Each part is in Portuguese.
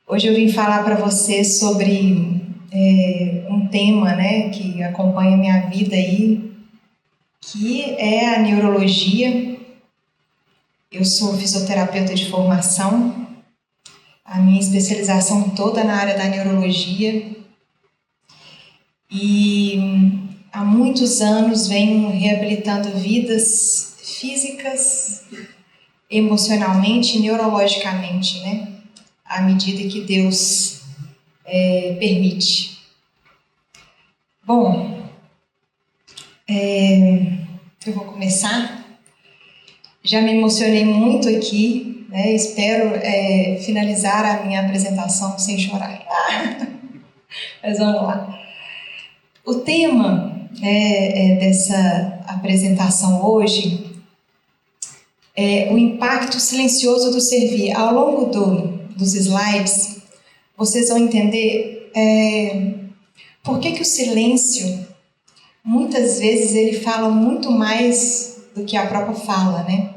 Hoje eu vim falar para você sobre um tema, né, que acompanha a minha vida aí, que é a neurologia. Eu sou fisioterapeuta de formação, a minha especialização toda na área da neurologia e há muitos anos venho reabilitando vidas físicas, emocionalmente e neurologicamente, né, à medida que Deus permite. Bom, eu vou começar. Já me emocionei muito aqui, né? Espero finalizar a minha apresentação sem chorar. Mas vamos lá. O tema dessa apresentação hoje é o impacto silencioso do servir. Ao longo dos slides, vocês vão entender por que o silêncio, muitas vezes, ele fala muito mais do que a própria fala, né?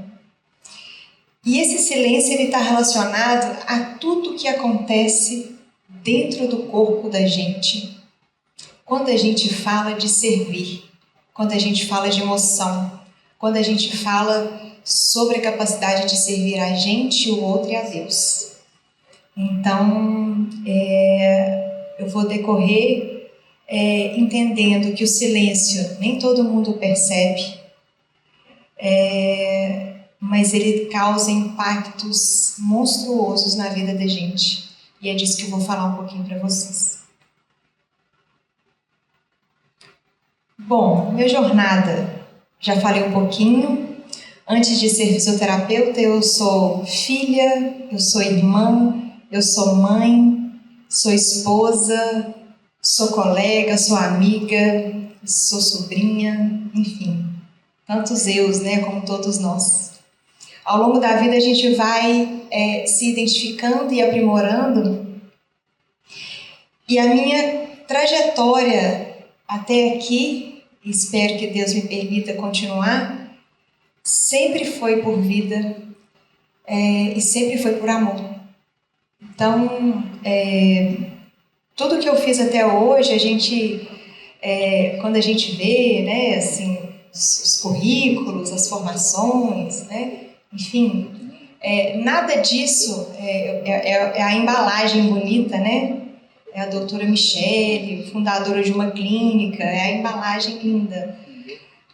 E esse silêncio está relacionado a tudo que acontece dentro do corpo da gente. Quando a gente fala de servir, quando a gente fala de emoção, quando a gente fala sobre a capacidade de servir a gente, o outro e a Deus. Então, eu vou decorrer entendendo que o silêncio nem todo mundo percebe, mas ele causa impactos monstruosos na vida da gente. E é disso que eu vou falar um pouquinho para vocês. Bom, minha jornada, já falei um pouquinho. Antes de ser fisioterapeuta, eu sou filha, eu sou irmã, eu sou mãe, sou esposa, sou colega, sou amiga, sou sobrinha, enfim, tantos eus, né, como todos nós. Ao longo da vida a gente vai se identificando e aprimorando, e a minha trajetória até aqui, espero que Deus me permita continuar, sempre foi por vida e sempre foi por amor. Então, tudo que eu fiz até hoje, a gente, quando a gente vê, né, assim, os currículos, as formações, né, enfim, nada disso é a embalagem bonita, né? É a doutora Michele, fundadora de uma clínica, é a embalagem linda.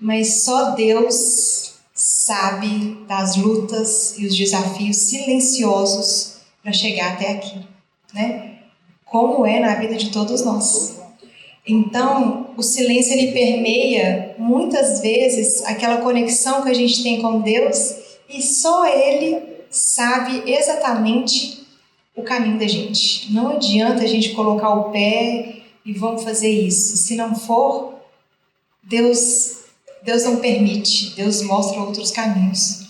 Mas só Deus sabe das lutas e os desafios silenciosos para chegar até aqui, né? Como é na vida de todos nós. Então, o silêncio ele permeia muitas vezes aquela conexão que a gente tem com Deus e só Ele sabe exatamente o caminho da gente. Não adianta a gente colocar o pé e vamos fazer isso. Se não for, Deus não permite, Deus mostra outros caminhos.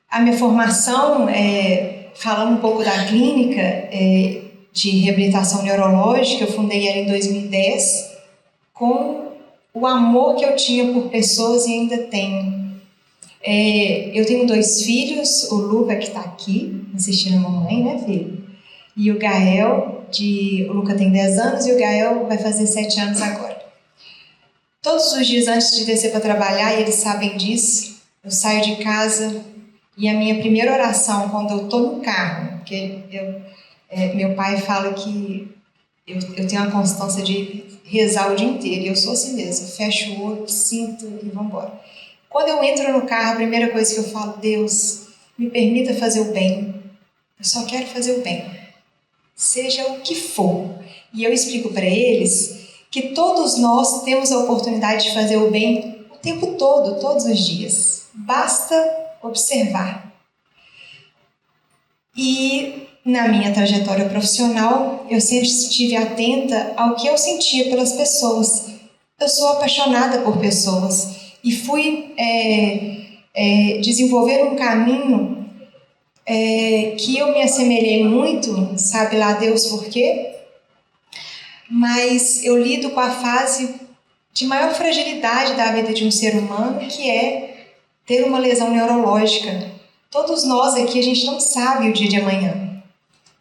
A minha formação, falando um pouco da clínica de reabilitação neurológica, eu fundei ela em 2010, com o amor que eu tinha por pessoas e ainda tenho. Eu tenho 2 filhos, o Luca que está aqui, assistindo a mamãe, né, filho? E o Gael, o Luca tem 10 anos e o Gael vai fazer 7 anos agora. Todos os dias antes de descer para trabalhar, e eles sabem disso, eu saio de casa e a minha primeira oração, quando eu estou no carro, porque meu pai fala que eu tenho a constância de rezar o dia inteiro, e eu sou assim mesmo, fecho o olho, sinto e vamos embora. Quando eu entro no carro, a primeira coisa que eu falo, Deus, me permita fazer o bem. Eu só quero fazer o bem, seja o que for. E eu explico para eles que todos nós temos a oportunidade de fazer o bem o tempo todo, todos os dias. Basta observar. E na minha trajetória profissional, eu sempre estive atenta ao que eu sentia pelas pessoas. Eu sou apaixonada por pessoas. E fui desenvolver um caminho que eu me assemelhei muito, sabe lá Deus por quê? Mas eu lido com a fase de maior fragilidade da vida de um ser humano, que é ter uma lesão neurológica. Todos nós aqui, a gente não sabe o dia de amanhã.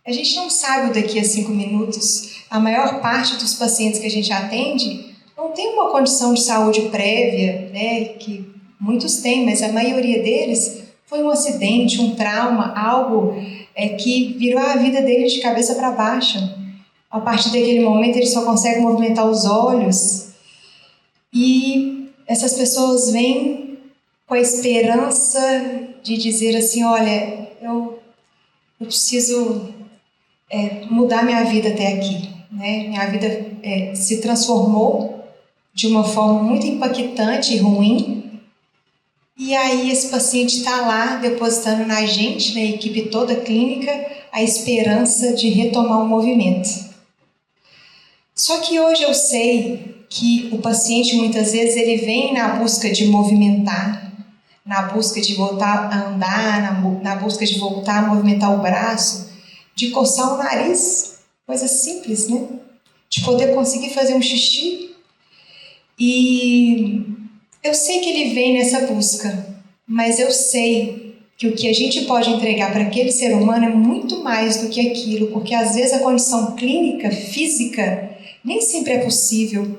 A gente não sabe o daqui a 5 minutos. A maior parte dos pacientes que a gente atende não tem uma condição de saúde prévia, né, que muitos têm, mas a maioria deles foi um acidente, um trauma, algo que virou a vida deles de cabeça para baixo. A partir daquele momento, eles só conseguem movimentar os olhos. E essas pessoas vêm com a esperança de dizer assim, olha, eu preciso mudar minha vida até aqui. Né? Minha vida se transformou de uma forma muito impactante e ruim. E aí esse paciente está lá depositando na gente, na equipe toda clínica, a esperança de retomar o movimento. Só que hoje eu sei que o paciente muitas vezes ele vem na busca de movimentar, na busca de voltar a andar, na busca de voltar a movimentar o braço, de coçar o nariz, coisa simples, né? De poder conseguir fazer um xixi. E eu sei que ele vem nessa busca, mas eu sei que o que a gente pode entregar para aquele ser humano é muito mais do que aquilo, porque às vezes a condição clínica, física, nem sempre é possível,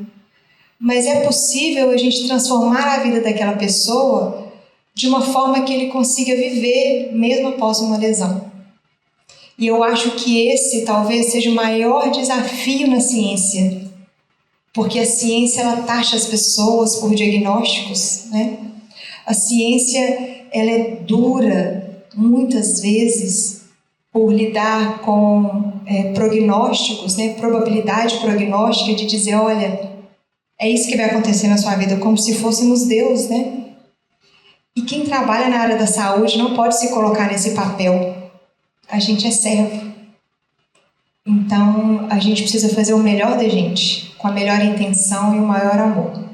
mas é possível a gente transformar a vida daquela pessoa de uma forma que ele consiga viver mesmo após uma lesão. E eu acho que esse talvez seja o maior desafio na ciência, porque a ciência ela taxa as pessoas por diagnósticos, né? A ciência ela é dura muitas vezes por lidar com prognósticos, né? Probabilidade prognóstica de dizer, olha, é isso que vai acontecer na sua vida, como se fôssemos Deus, né? E quem trabalha na área da saúde não pode se colocar nesse papel. A gente é servo. Então, a gente precisa fazer o melhor da gente, com a melhor intenção e o maior amor.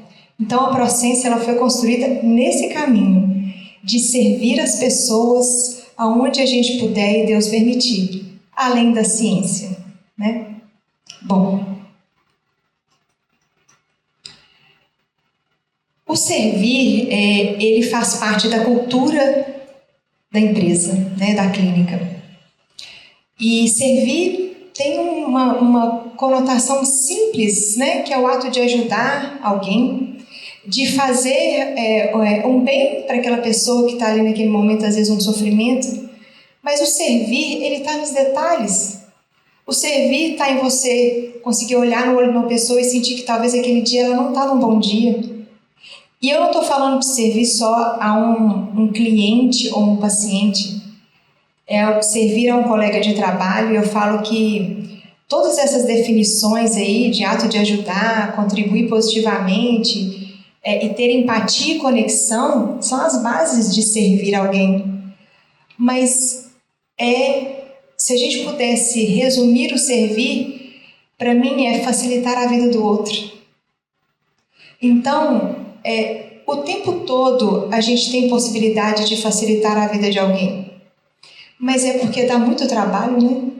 Então, a Procência ela foi construída nesse caminho, de servir as pessoas aonde a gente puder e Deus permitir, além da ciência, né? Bom, o servir, ele faz parte da cultura da empresa, né, da clínica. E servir tem uma conotação simples, né, que é o ato de ajudar alguém, de fazer um bem para aquela pessoa que está ali naquele momento, às vezes um sofrimento. Mas o servir, ele está nos detalhes. O servir está em você conseguir olhar no olho de uma pessoa e sentir que talvez aquele dia ela não está num bom dia. E eu não estou falando de servir só a um cliente ou um paciente. Servir a um colega de trabalho. Eu falo que todas essas definições aí de ato de ajudar, contribuir positivamente e ter empatia e conexão são as bases de servir alguém. Mas se a gente pudesse resumir o servir, para mim é facilitar a vida do outro. Então, o tempo todo a gente tem possibilidade de facilitar a vida de alguém. Mas é porque dá muito trabalho, né?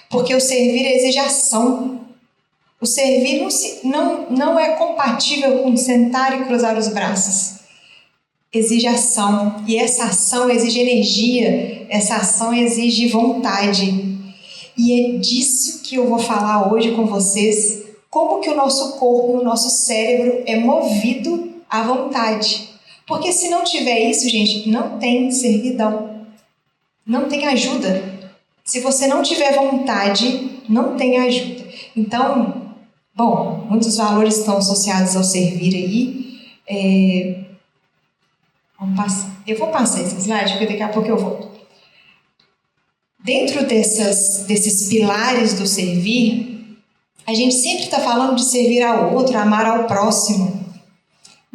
Porque o servir exige ação. O servir não é compatível com sentar e cruzar os braços. Exige ação. E essa ação exige energia. Essa ação exige vontade. E é disso que eu vou falar hoje com vocês. Como que o nosso corpo, o nosso cérebro é movido à vontade. Porque se não tiver isso, gente, não tem servidão. Não tem ajuda. Se você não tiver vontade, não tem ajuda. Então, bom, muitos valores estão associados ao servir aí. Vamos passar. Eu vou passar esse slide, porque daqui a pouco eu volto. Dentro desses pilares do servir, a gente sempre está falando de servir ao outro, amar ao próximo.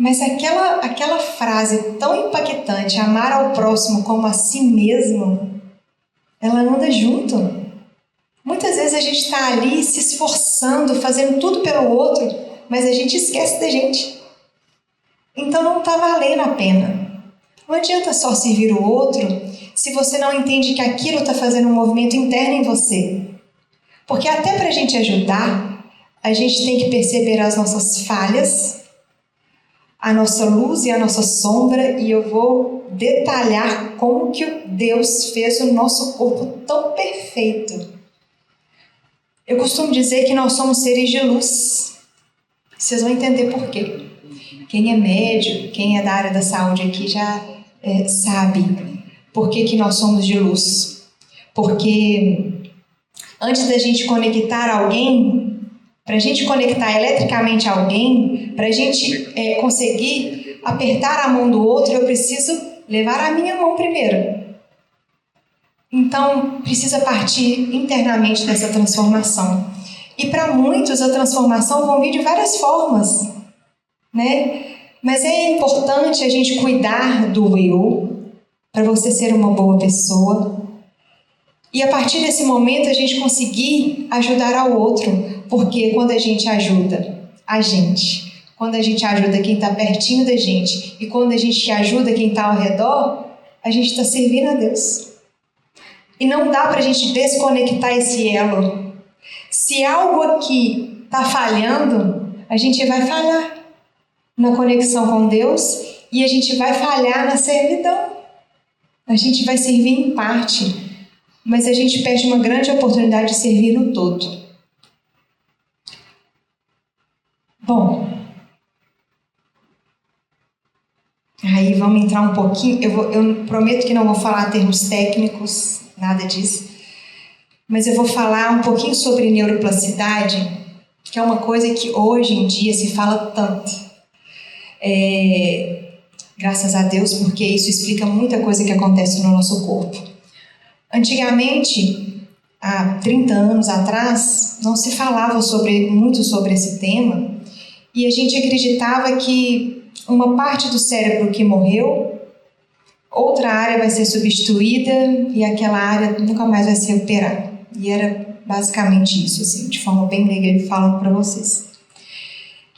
Mas aquela frase tão impactante, amar ao próximo como a si mesmo, ela anda junto. Muitas vezes a gente está ali se esforçando, fazendo tudo pelo outro, mas a gente esquece da gente. Então não está valendo a pena. Não adianta só servir o outro se você não entende que aquilo está fazendo um movimento interno em você. Porque até para a gente ajudar, a gente tem que perceber as nossas falhas, a nossa luz e a nossa sombra, e eu vou detalhar como que Deus fez o nosso corpo tão perfeito, Eu costumo dizer que nós somos seres de luz. Vocês vão entender por quê. Quem é médico, quem é da área da saúde aqui já sabe por que nós somos de luz. Porque antes da gente conectar alguém, para a gente conectar eletricamente alguém, para a gente conseguir apertar a mão do outro, eu preciso levar a minha mão primeiro. Então, precisa partir internamente dessa transformação. E para muitos, a transformação vai vir de várias formas, né? Mas é importante a gente cuidar do eu, para você ser uma boa pessoa. E a partir desse momento, a gente conseguir ajudar ao outro. Porque quando a gente ajuda a gente, quando a gente ajuda quem está pertinho da gente, e quando a gente ajuda quem está ao redor, a gente está servindo a Deus. E não dá para a gente desconectar esse elo. Se algo aqui está falhando, a gente vai falhar na conexão com Deus e a gente vai falhar na servidão. A gente vai servir em parte, mas a gente perde uma grande oportunidade de servir no todo. Bom, aí vamos entrar um pouquinho. Eu prometo que não vou falar termos técnicos, nada disso. Mas eu vou falar um pouquinho sobre neuroplasticidade, que é uma coisa que hoje em dia se fala tanto. Graças a Deus, porque isso explica muita coisa que acontece no nosso corpo. Antigamente, há 30 anos atrás, não se falava muito sobre esse tema, e a gente acreditava que uma parte do cérebro que morreu, outra área vai ser substituída e aquela área nunca mais vai se recuperar. E era basicamente isso, assim, de forma bem leiga, falando para vocês.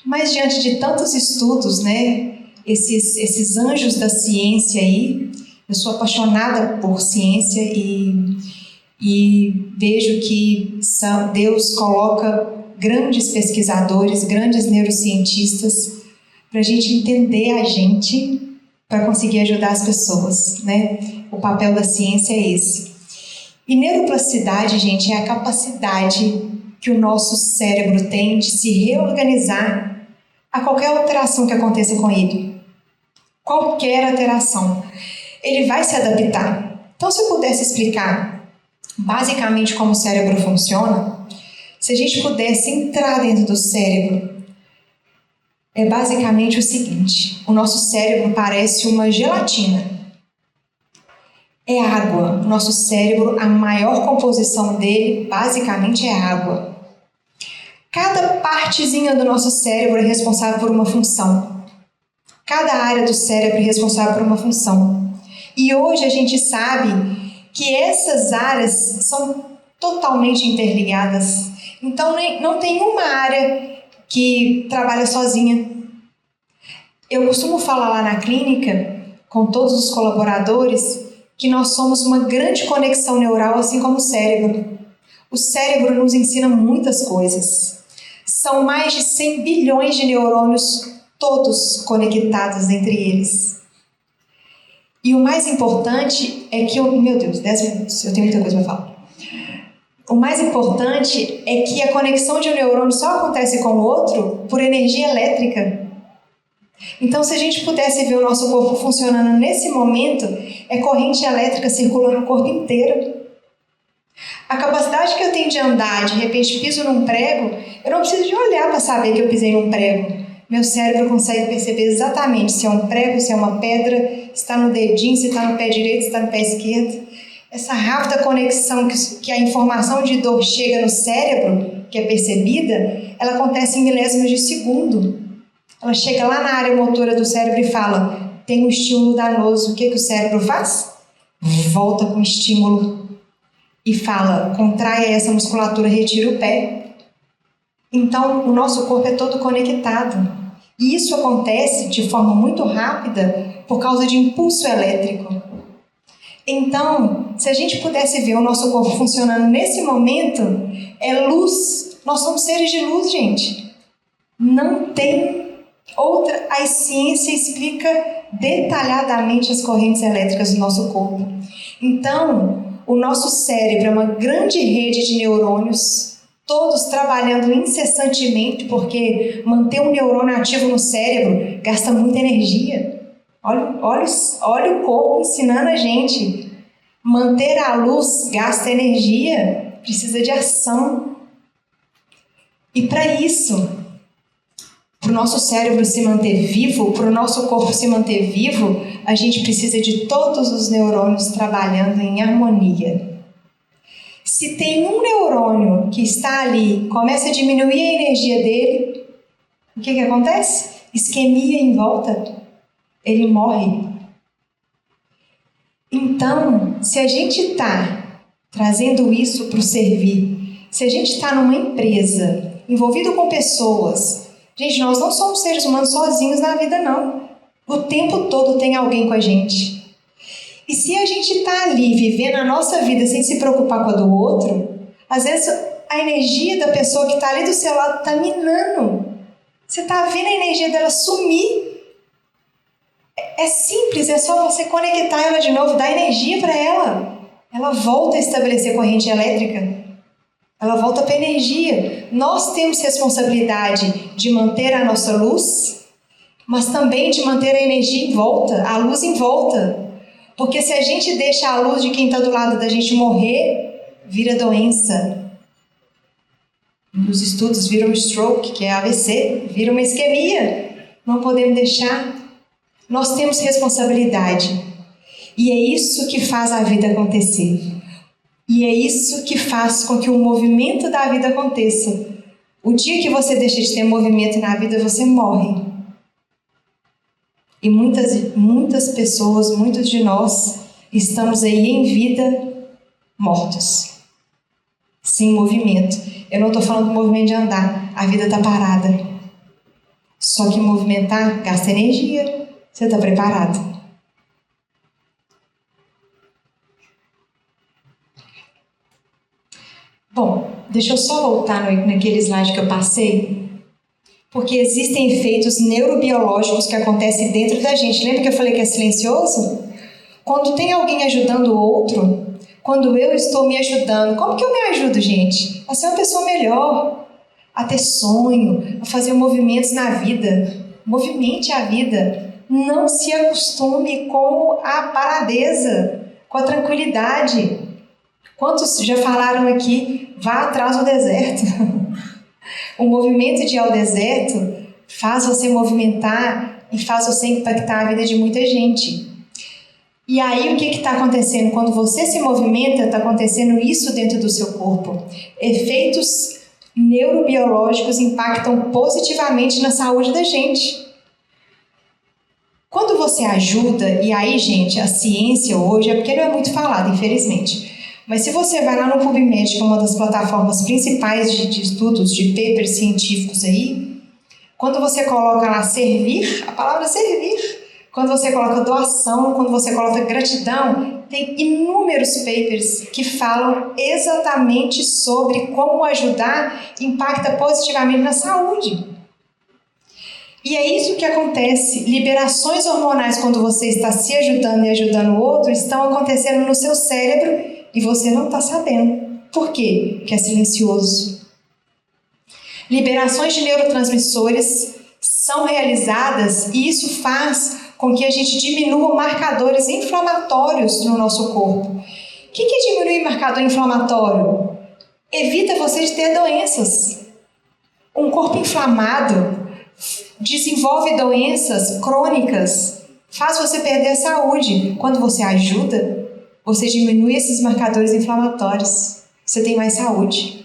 Mas diante de tantos estudos, né, esses anjos da ciência aí, eu sou apaixonada por ciência e vejo que Deus coloca grandes pesquisadores, grandes neurocientistas, para a gente entender a gente, para conseguir ajudar as pessoas, né? O papel da ciência é esse. E neuroplasticidade, gente, é a capacidade que o nosso cérebro tem de se reorganizar a qualquer alteração que aconteça com ele. Qualquer alteração. Ele vai se adaptar. Então, se eu pudesse explicar basicamente como o cérebro funciona, se a gente pudesse entrar dentro do cérebro, é basicamente o seguinte: o nosso cérebro parece uma gelatina. É água. O nosso cérebro, a maior composição dele, basicamente é água. Cada partezinha do nosso cérebro é responsável por uma função. Cada área do cérebro é responsável por uma função. E hoje a gente sabe que essas áreas são totalmente interligadas. Então, não tem uma área que trabalha sozinha. Eu costumo falar lá na clínica, com todos os colaboradores, que nós somos uma grande conexão neural, assim como o cérebro. O cérebro nos ensina muitas coisas. São mais de 100 bilhões de neurônios, todos conectados entre eles. E o mais importante é que... Meu Deus, 10 minutos, eu tenho muita coisa para falar. O mais importante é que a conexão de um neurônio só acontece com o outro por energia elétrica. Então, se a gente pudesse ver o nosso corpo funcionando nesse momento, é corrente elétrica circulando no corpo inteiro. A capacidade que eu tenho de andar, de repente piso num prego, eu não preciso de olhar para saber que eu pisei num prego. Meu cérebro consegue perceber exatamente se é um prego, se é uma pedra, se está no dedinho, se está no pé direito, se está no pé esquerdo. Essa rápida conexão que a informação de dor chega no cérebro, que é percebida, ela acontece em milésimos de segundo. Ela chega lá na área motora do cérebro e fala: tem um estímulo danoso. O que o cérebro faz? Volta com o estímulo e fala: contraia essa musculatura, retira o pé. Então, o nosso corpo é todo conectado. E isso acontece de forma muito rápida por causa de impulso elétrico. Então, se a gente pudesse ver o nosso corpo funcionando nesse momento, é luz. Nós somos seres de luz, gente. Não tem outra. A ciência explica detalhadamente as correntes elétricas do nosso corpo. Então, o nosso cérebro é uma grande rede de neurônios, todos trabalhando incessantemente, porque manter um neurônio ativo no cérebro gasta muita energia. Olha o corpo ensinando a gente. Manter a luz gasta energia, precisa de ação. E para isso, para o nosso cérebro se manter vivo, para o nosso corpo se manter vivo, a gente precisa de todos os neurônios trabalhando em harmonia. Se tem um neurônio que está ali, começa a diminuir a energia dele, o que acontece? Isquemia em volta, ele morre. Então, se a gente está trazendo isso para o servir, se a gente está numa empresa, envolvido com pessoas, gente, nós não somos seres humanos sozinhos na vida, não. O tempo todo tem alguém com a gente. E se a gente está ali vivendo a nossa vida sem se preocupar com a do outro, às vezes a energia da pessoa que está ali do seu lado está minando. Você está vendo a energia dela sumir. É simples, é só você conectar ela de novo, dar energia para ela. Ela volta a estabelecer corrente elétrica. Ela volta para a energia. Nós temos responsabilidade de manter a nossa luz, mas também de manter a energia em volta, a luz em volta. Porque se a gente deixa a luz de quem está do lado da gente morrer, vira doença. Nos estudos vira um stroke, que é AVC, vira uma isquemia. Não podemos deixar. Nós temos responsabilidade. E é isso que faz a vida acontecer. E é isso que faz com que o movimento da vida aconteça. O dia que você deixa de ter movimento na vida, você morre. E muitas pessoas, muitos de nós, estamos aí em vida mortos. Sem movimento. Eu não estou falando do movimento de andar. A vida está parada. Só que movimentar gasta energia. Você está preparado? Bom, deixa eu só voltar naquele slide que eu passei, porque existem efeitos neurobiológicos que acontecem dentro da gente. Lembra que eu falei que é silencioso? Quando tem alguém ajudando o outro, quando eu estou me ajudando, como que eu me ajudo, gente? A ser uma pessoa melhor, a ter sonho, a fazer movimentos na vida. Movimente a vida. Não se acostume com a paradeza, com a tranquilidade. Quantos já falaram aqui, vá atrás do deserto? O movimento de ir ao deserto faz você movimentar e faz você impactar a vida de muita gente. E aí o que está acontecendo? Quando você se movimenta, está acontecendo isso dentro do seu corpo. Efeitos neurobiológicos impactam positivamente na saúde da gente. Quando você ajuda, e aí, gente, a ciência hoje, é porque não é muito falada, infelizmente, mas se você vai lá no PubMed, que é uma das plataformas principais de estudos, de papers científicos aí, quando você coloca lá servir, a palavra servir, quando você coloca doação, quando você coloca gratidão, tem inúmeros papers que falam exatamente sobre como ajudar impacta positivamente na saúde. E é isso que acontece. Liberações hormonais, quando você está se ajudando e ajudando o outro, estão acontecendo no seu cérebro e você não está sabendo. Por quê? Porque é silencioso. Liberações de neurotransmissores são realizadas e isso faz com que a gente diminua marcadores inflamatórios no nosso corpo. O que é diminuir marcador inflamatório? Evita você de ter doenças. Um corpo inflamado desenvolve doenças crônicas, faz você perder a saúde. Quando você ajuda, você diminui esses marcadores inflamatórios. Você tem mais saúde.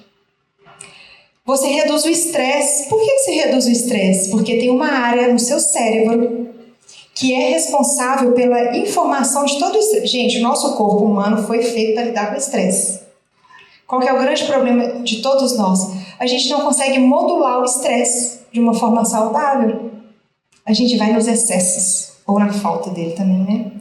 Você reduz o estresse. Por que você reduz o estresse? Porque tem uma área no seu cérebro que é responsável pela informação de todo o estresse. Gente, o nosso corpo humano foi feito para lidar com o estresse. Qual que é o grande problema de todos nós? A gente não consegue modular o estresse de uma forma saudável. A gente vai nos excessos, ou na falta dele também, né?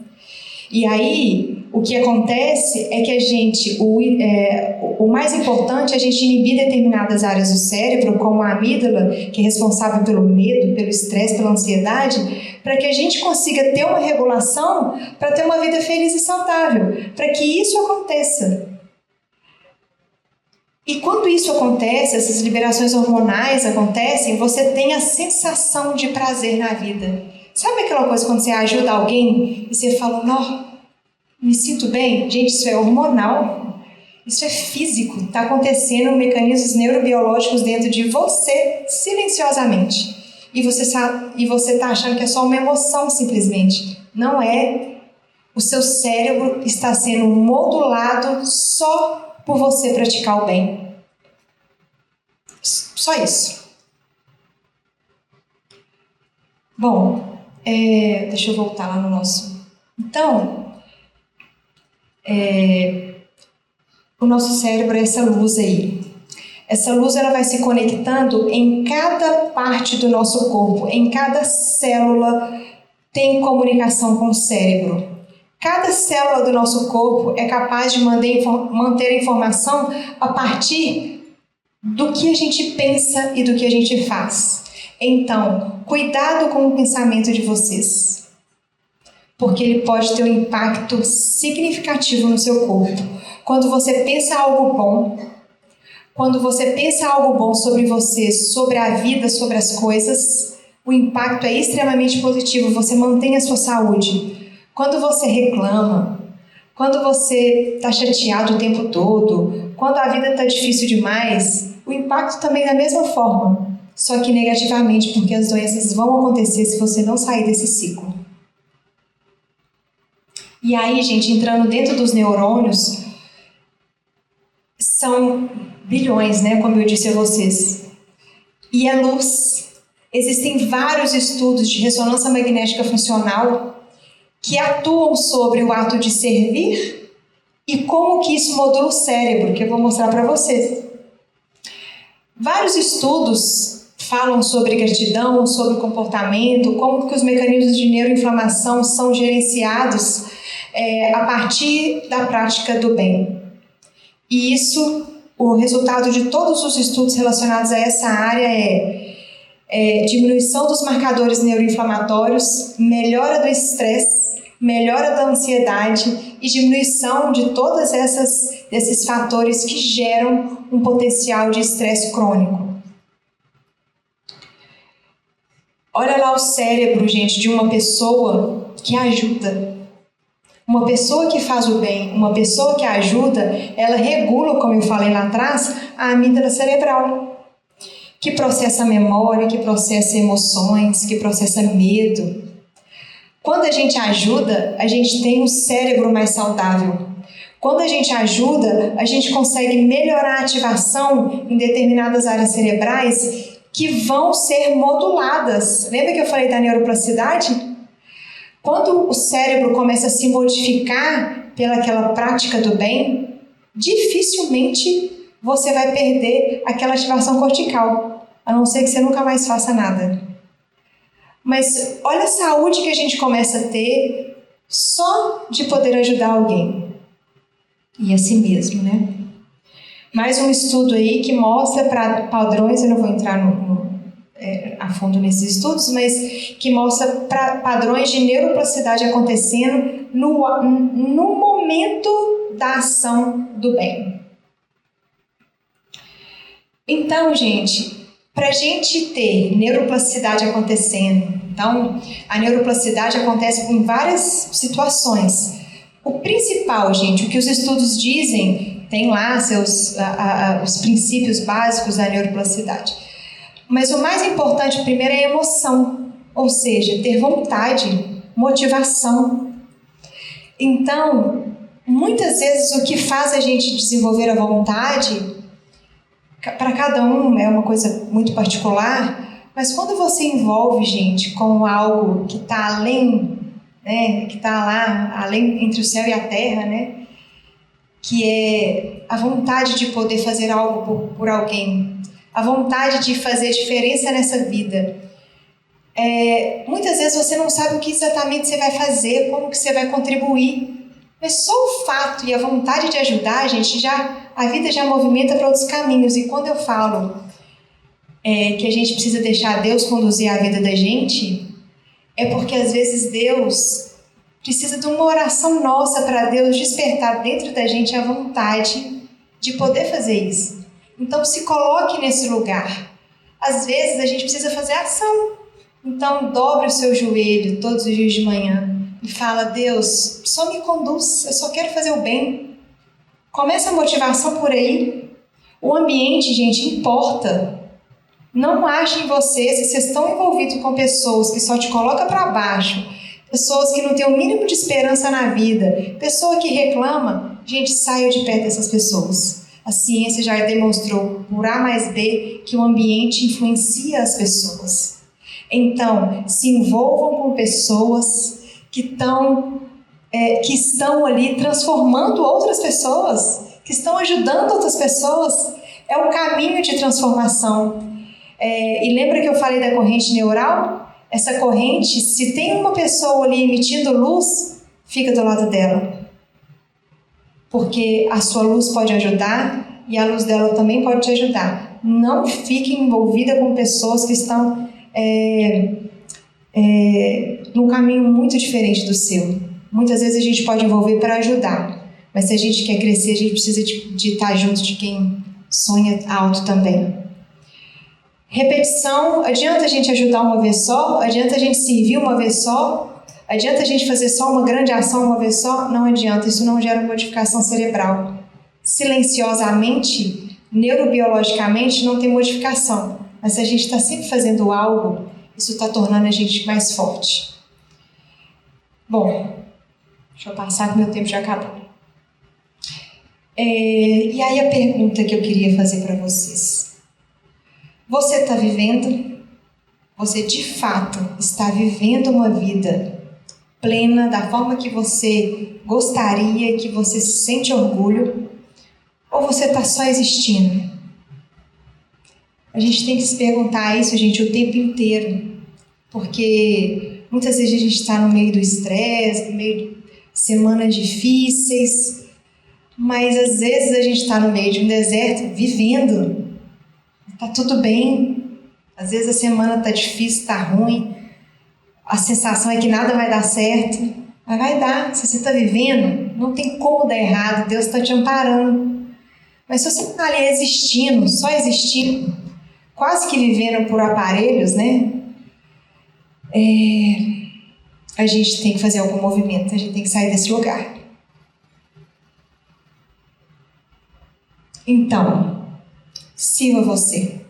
E aí, o que acontece é que a gente, o mais importante é a gente inibir determinadas áreas do cérebro, como a amígdala, que é responsável pelo medo, pelo estresse, pela ansiedade, para que a gente consiga ter uma regulação para ter uma vida feliz e saudável. Para que isso aconteça, E quando isso acontece, essas liberações hormonais acontecem, você tem a sensação de prazer na vida. Sabe aquela coisa quando você ajuda alguém e você fala, não, me sinto bem? Gente, isso é hormonal, isso é físico, está acontecendo mecanismos neurobiológicos dentro de você, silenciosamente. E você está achando que é só uma emoção, simplesmente. Não é. O seu cérebro está sendo modulado só por você praticar o bem. Só isso. Bom, deixa eu voltar lá no nosso... Então, o nosso cérebro é essa luz aí. Essa luz ela vai se conectando em cada parte do nosso corpo, em cada célula tem comunicação com o cérebro. Cada célula do nosso corpo é capaz de manter a informação a partir do que a gente pensa e do que a gente faz. Então, cuidado com o pensamento de vocês, porque ele pode ter um impacto significativo no seu corpo. Quando você pensa algo bom, quando você pensa algo bom sobre você, sobre a vida, sobre as coisas, o impacto é extremamente positivo, você mantém a sua saúde. Quando você reclama, quando você está chateado o tempo todo, quando a vida está difícil demais, o impacto também é da mesma forma, só que negativamente, porque as doenças vão acontecer se você não sair desse ciclo. E aí, gente, entrando dentro dos neurônios, são bilhões, né, como eu disse a vocês. E a luz. Existem vários estudos de ressonância magnética funcional que atuam sobre o ato de servir e como que isso modula o cérebro, que eu vou mostrar para vocês. Vários estudos falam sobre gratidão, sobre comportamento, como que os mecanismos de neuroinflamação são gerenciados a partir da prática do bem. E isso, o resultado de todos os estudos relacionados a essa área é diminuição dos marcadores neuroinflamatórios, melhora do estresse, melhora da ansiedade e diminuição de todos esses fatores que geram um potencial de estresse crônico. Olha lá o cérebro, gente, de uma pessoa que ajuda. Uma pessoa que faz o bem, uma pessoa que ajuda, ela regula, como eu falei lá atrás, a amígdala cerebral, que processa a memória, que processa emoções, que processa medo. Quando a gente ajuda, a gente tem um cérebro mais saudável. Quando a gente ajuda, a gente consegue melhorar a ativação em determinadas áreas cerebrais que vão ser moduladas. Lembra que eu falei da neuroplasticidade? Quando o cérebro começa a se modificar pelaquela prática do bem, dificilmente você vai perder aquela ativação cortical, a não ser que você nunca mais faça nada. Mas olha a saúde que a gente começa a ter só de poder ajudar alguém. E a si mesmo, né? Mais um estudo aí que mostra para padrões, eu não vou entrar a fundo nesses estudos, mas que mostra padrões de neuroplasticidade acontecendo no momento da ação do bem. Então, gente, para a gente ter neuroplasticidade acontecendo, então a neuroplasticidade acontece em várias situações. O principal, gente, o que os estudos dizem, tem lá os princípios básicos da neuroplasticidade. Mas o mais importante primeiro é a emoção, ou seja, ter vontade, motivação. Então, muitas vezes o que faz a gente desenvolver a vontade, para cada um é uma coisa muito particular, mas quando você envolve, gente, com algo que está além, né, que está lá, além entre o céu e a terra, né, que é a vontade de poder fazer algo por alguém, a vontade de fazer diferença nessa vida. Muitas vezes você não sabe o que exatamente você vai fazer, como que você vai contribuir, mas só o fato e a vontade de ajudar, gente, a vida já movimenta para outros caminhos. E quando eu falo que a gente precisa deixar Deus conduzir a vida da gente, é porque às vezes Deus precisa de uma oração nossa para Deus despertar dentro da gente a vontade de poder fazer isso. Então se coloque nesse lugar. Às vezes a gente precisa fazer ação. Então dobre o seu joelho todos os dias de manhã e fala: Deus, só me conduz, eu só quero fazer o bem. Começa a motivação por aí. O ambiente, gente, importa. Não achem vocês que vocês estão envolvidos com pessoas que só te colocam para baixo, pessoas que não têm o mínimo de esperança na vida, pessoa que reclama. Gente, saia de perto dessas pessoas. A ciência já demonstrou por A mais B que o ambiente influencia as pessoas. Então, se envolvam com pessoas que estão ali transformando outras pessoas, que estão ajudando outras pessoas. É um caminho de transformação. E lembra que eu falei da corrente neural? Essa corrente, se tem uma pessoa ali emitindo luz, fica do lado dela. Porque a sua luz pode ajudar e a luz dela também pode te ajudar. Não fique envolvida com pessoas que estão num caminho muito diferente do seu. Muitas vezes a gente pode envolver para ajudar, mas se a gente quer crescer, a gente precisa de estar junto de quem sonha alto também. Repetição, adianta a gente ajudar uma vez só? Adianta a gente servir uma vez só? Adianta a gente fazer só uma grande ação uma vez só? Não adianta, isso não gera modificação cerebral. Silenciosamente, neurobiologicamente, não tem modificação. Mas se a gente está sempre fazendo algo, isso está tornando a gente mais forte. Bom, deixa eu passar que meu tempo já acabou. E aí a pergunta que eu queria fazer para vocês. Você está vivendo? Você de fato está vivendo uma vida plena da forma que você gostaria, que você sente orgulho? Ou você está só existindo? A gente tem que se perguntar isso, gente, o tempo inteiro. Porque muitas vezes a gente está no meio do estresse, no meio de semanas difíceis, mas às vezes a gente está no meio de um deserto, vivendo. Está tudo bem. Às vezes a semana está difícil, está ruim. A sensação é que nada vai dar certo. Mas vai dar. Se você está vivendo, não tem como dar errado. Deus está te amparando. Mas se você está ali existindo, só existindo, quase que vivendo por aparelhos, né? A gente tem que fazer algum movimento. A gente tem que sair desse lugar. Então, sirva você.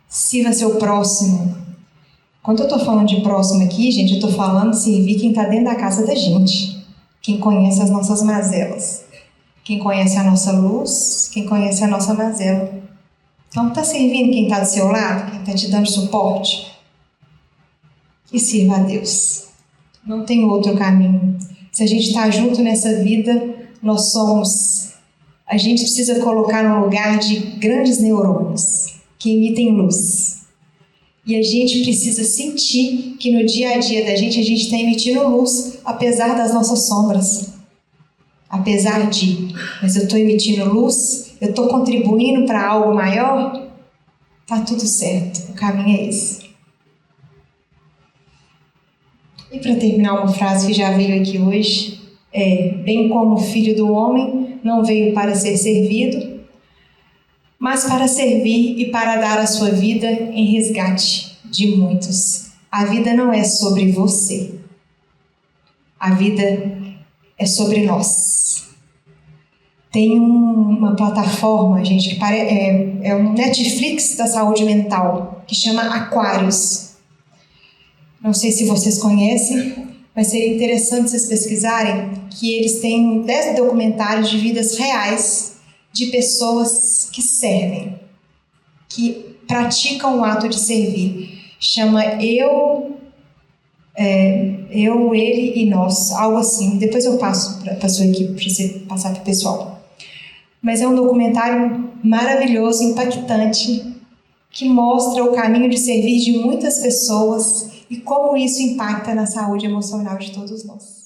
Sirva seu próximo. Quando eu estou falando de próximo aqui, gente, eu estou falando de servir quem está dentro da casa da gente. Quem conhece as nossas mazelas. Quem conhece a nossa luz, quem conhece a nossa mazela. Então, está servindo quem está do seu lado, quem está te dando suporte? E sirva a Deus. Não tem outro caminho. Se a gente está junto nessa vida, nós somos... A gente precisa colocar no lugar de grandes neurônios que emitem luz. E a gente precisa sentir que no dia a dia da gente, a gente está emitindo luz, apesar das nossas sombras. Apesar de, mas eu estou emitindo luz, eu estou contribuindo para algo maior, tá tudo certo, o caminho é esse. E para terminar, uma frase que já veio aqui hoje, bem como o Filho do Homem não veio para ser servido, mas para servir e para dar a sua vida em resgate de muitos. A vida não é sobre você. A vida é sobre nós. Tem uma plataforma, gente, que é um Netflix da saúde mental, que chama Aquarius. Não sei se vocês conhecem, mas seria interessante vocês pesquisarem, que eles têm 10 documentários de vidas reais de pessoas que servem, que praticam o ato de servir. Chama Eu, Ele e Nós, algo assim. Depois eu passo para a sua equipe, para você passar para o pessoal. Mas é um documentário maravilhoso, impactante, que mostra o caminho de servir de muitas pessoas e como isso impacta na saúde emocional de todos nós.